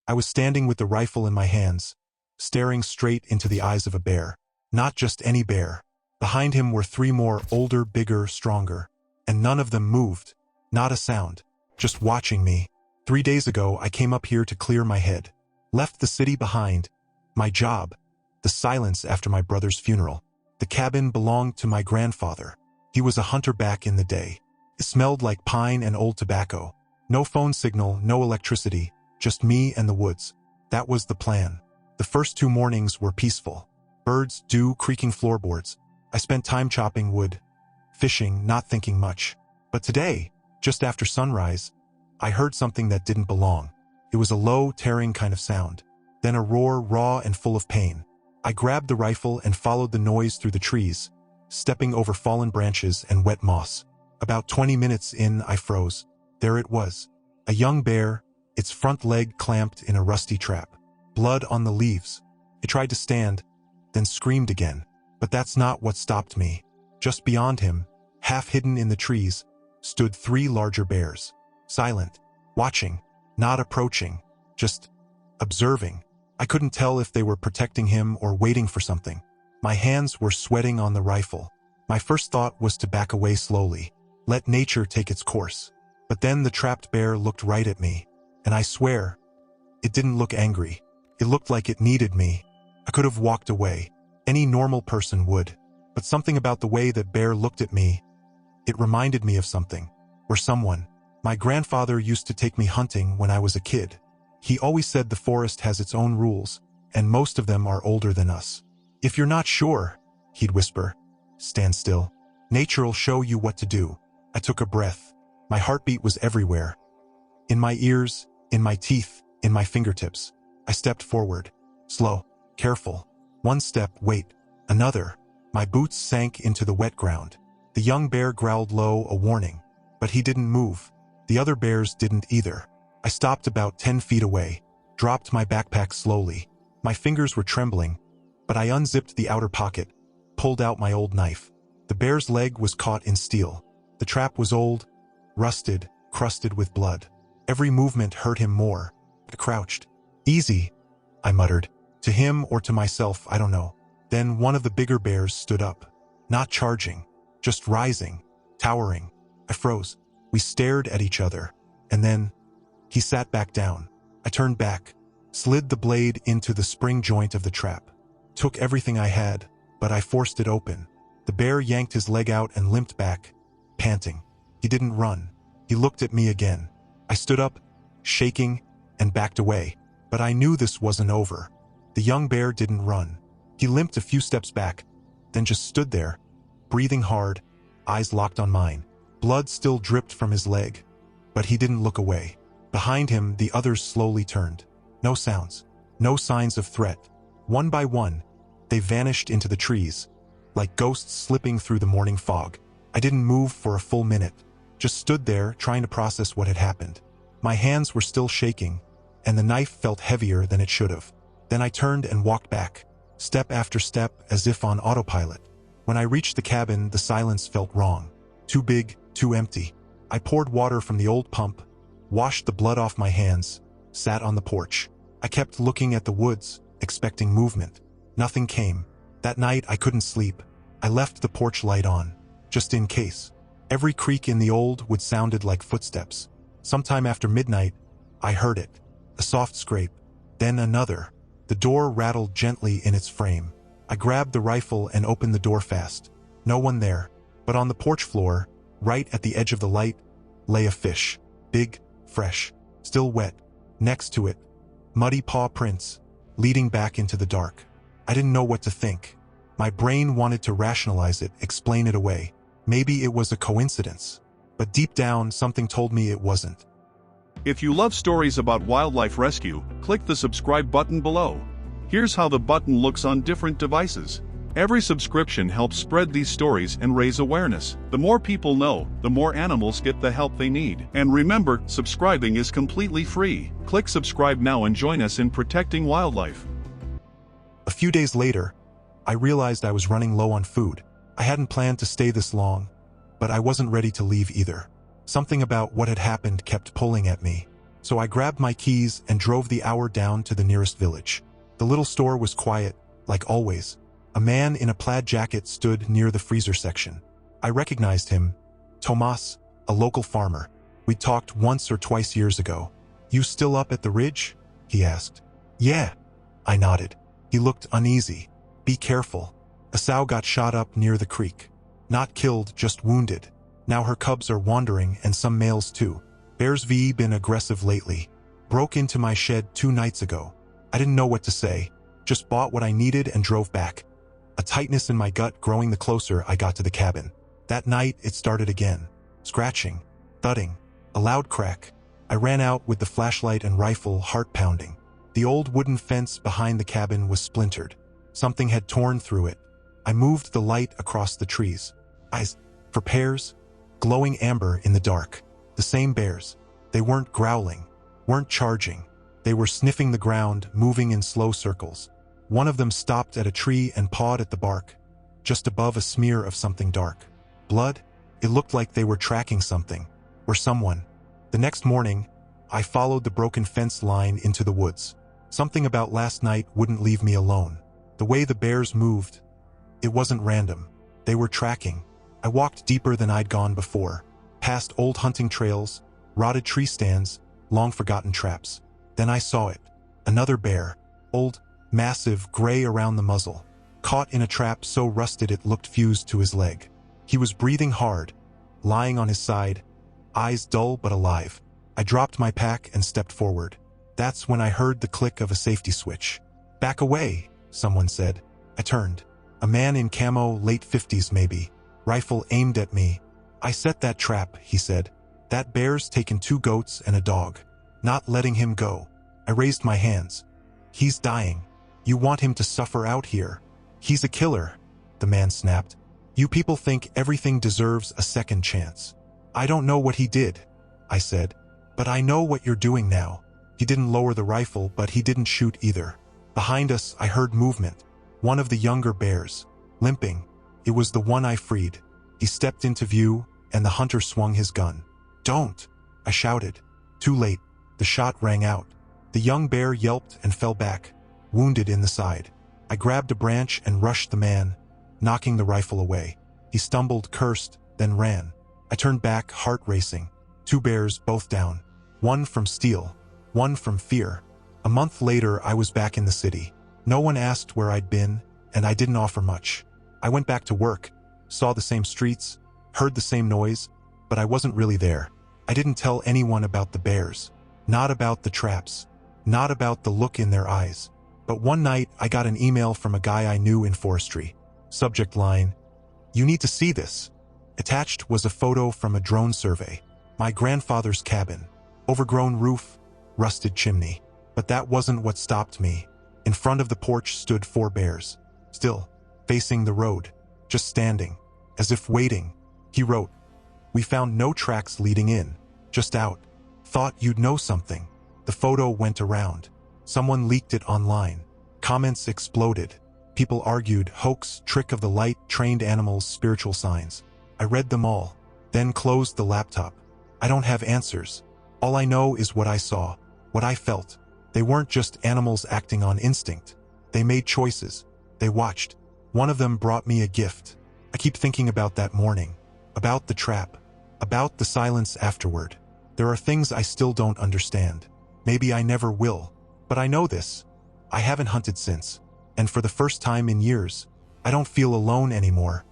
I was standing with the rifle in my hands, staring straight into the eyes of a bear. Not just any bear. Behind him were 3 more, older, bigger, stronger. And none of them moved. Not a sound. Just watching me. 3 days ago, I came up here to clear my head. Left the city behind. My job. The silence after my brother's funeral. The cabin belonged to my grandfather. He was a hunter back in the day. It smelled like pine and old tobacco. No phone signal, no electricity. Just me and the woods. That was the plan. The first 2 mornings were peaceful. Birds, dew, creaking floorboards. I spent time chopping wood, fishing, not thinking much. But today, just after sunrise, I heard something that didn't belong. It was a low, tearing kind of sound. Then a roar, raw and full of pain. I grabbed the rifle and followed the noise through the trees, stepping over fallen branches and wet moss. About 20 minutes in, I froze. There it was. A young bear, its front leg clamped in a rusty trap. Blood on the leaves. It tried to stand, then screamed again. But that's not what stopped me. Just beyond him, half hidden in the trees, stood 3 larger bears. Silent, watching, not approaching, just observing. I couldn't tell if they were protecting him or waiting for something. My hands were sweating on the rifle. My first thought was to back away slowly, let nature take its course. But then the trapped bear looked right at me, and I swear, it didn't look angry. It looked like it needed me. I could have walked away. Any normal person would. But something about the way that bear looked at me, it reminded me of something, or someone. My grandfather used to take me hunting when I was a kid. He always said the forest has its own rules, and most of them are older than us. If you're not sure, he'd whisper, stand still. Nature'll show you what to do. I took a breath. My heartbeat was everywhere. In my ears, in my teeth, in my fingertips. I stepped forward. Slow, careful. 1 step, wait. Another. My boots sank into the wet ground. The young bear growled low, a warning. But he didn't move. The other bears didn't either. I stopped about 10 feet away, dropped my backpack slowly. My fingers were trembling, but I unzipped the outer pocket, pulled out my old knife. The bear's leg was caught in steel. The trap was old, rusted, crusted with blood. Every movement hurt him more. I crouched. Easy, I muttered. To him or to myself, I don't know. Then one of the bigger bears stood up. Not charging, just rising, towering. I froze. We stared at each other. And then, he sat back down. I turned back, slid the blade into the spring joint of the trap. Took everything I had, but I forced it open. The bear yanked his leg out and limped back, panting. He didn't run. He looked at me again. I stood up, shaking, and backed away. But I knew this wasn't over. The young bear didn't run. He limped a few steps back, then just stood there, breathing hard, eyes locked on mine. Blood still dripped from his leg, but he didn't look away. Behind him, the others slowly turned. No sounds, no signs of threat. One by one, they vanished into the trees, like ghosts slipping through the morning fog. I didn't move for a full minute, just stood there trying to process what had happened. My hands were still shaking, and the knife felt heavier than it should have. Then I turned and walked back, step after step as if on autopilot. When I reached the cabin, the silence felt wrong. Too big, too empty. I poured water from the old pump, washed the blood off my hands, sat on the porch. I kept looking at the woods, expecting movement. Nothing came. That night I couldn't sleep. I left the porch light on, just in case. Every creak in the old wood sounded like footsteps. Sometime after midnight, I heard it. A soft scrape, then another. The door rattled gently in its frame. I grabbed the rifle and opened the door fast. No one there, but on the porch floor, right at the edge of the light, lay a fish. Big, fresh, still wet. Next to it, muddy paw prints, leading back into the dark. I didn't know what to think. My brain wanted to rationalize it, explain it away. Maybe it was a coincidence. But deep down, something told me it wasn't. If you love stories about wildlife rescue, click the subscribe button below. Here's how the button looks on different devices. Every subscription helps spread these stories and raise awareness. The more people know, the more animals get the help they need. And remember, subscribing is completely free. Click subscribe now and join us in protecting wildlife. A few days later, I realized I was running low on food. I hadn't planned to stay this long, but I wasn't ready to leave either. Something about what had happened kept pulling at me. So I grabbed my keys and drove the hour down to the nearest village. The little store was quiet, like always. A man in a plaid jacket stood near the freezer section. I recognized him. Tomas, a local farmer. We'd talked once or twice years ago. "You still up at the ridge?" he asked. "Yeah." I nodded. He looked uneasy. "Be careful. A sow got shot up near the creek. Not killed, just wounded. Now her cubs are wandering and some males too. Bears been aggressive lately. Broke into my shed 2 nights ago." I didn't know what to say. Just bought what I needed and drove back. A tightness in my gut growing the closer I got to the cabin. That night, it started again. Scratching. Thudding. A loud crack. I ran out with the flashlight and rifle, heart pounding. The old wooden fence behind the cabin was splintered. Something had torn through it. I moved the light across the trees. Eyes for pears, glowing amber in the dark. The same bears. They weren't growling, weren't charging. They were sniffing the ground, moving in slow circles. One of them stopped at a tree and pawed at the bark, just above a smear of something dark. Blood? It looked like they were tracking something, or someone. The next morning, I followed the broken fence line into the woods. Something about last night wouldn't leave me alone. The way the bears moved, it wasn't random. They were tracking. I walked deeper than I'd gone before, past old hunting trails, rotted tree stands, long-forgotten traps. Then I saw it. Another bear, old, massive, gray around the muzzle, caught in a trap so rusted it looked fused to his leg. He was breathing hard, lying on his side, eyes dull but alive. I dropped my pack and stepped forward. That's when I heard the click of a safety switch. "Back away," someone said. I turned. A man in camo, late 50s maybe, rifle aimed at me. "I set that trap," he said. "That bear's taken 2 goats and a dog. Not letting him go." I raised my hands. "He's dying. You want him to suffer out here? He's a killer," the man snapped. "You people think everything deserves a second chance." "I don't know what he did," I said. "But I know what you're doing now." He didn't lower the rifle, but he didn't shoot either. Behind us, I heard movement. One of the younger bears, limping. It was the one I freed. He stepped into view, and the hunter swung his gun. "Don't!" I shouted. Too late. The shot rang out. The young bear yelped and fell back, wounded in the side. I grabbed a branch and rushed the man, knocking the rifle away. He stumbled, cursed, then ran. I turned back, heart racing. 2 bears, both down. One from steel, one from fear. A month later, I was back in the city. No one asked where I'd been, and I didn't offer much. I went back to work, saw the same streets, heard the same noise, but I wasn't really there. I didn't tell anyone about the bears, not about the traps, not about the look in their eyes. But one night, I got an email from a guy I knew in forestry. Subject line, "You need to see this." Attached was a photo from a drone survey. My grandfather's cabin. Overgrown roof, rusted chimney. But that wasn't what stopped me. In front of the porch stood 4 bears. Still, facing the road, just standing, as if waiting. He wrote, "We found no tracks leading in, just out. Thought you'd know something." The photo went around. Someone leaked it online. Comments exploded. People argued, hoax, trick of the light, trained animals, spiritual signs. I read them all, then closed the laptop. I don't have answers. All I know is what I saw, what I felt. They weren't just animals acting on instinct. They made choices. They watched. One of them brought me a gift. I keep thinking about that morning, about the trap, about the silence afterward. There are things I still don't understand. Maybe I never will. But I know this. I haven't hunted since. And for the first time in years, I don't feel alone anymore.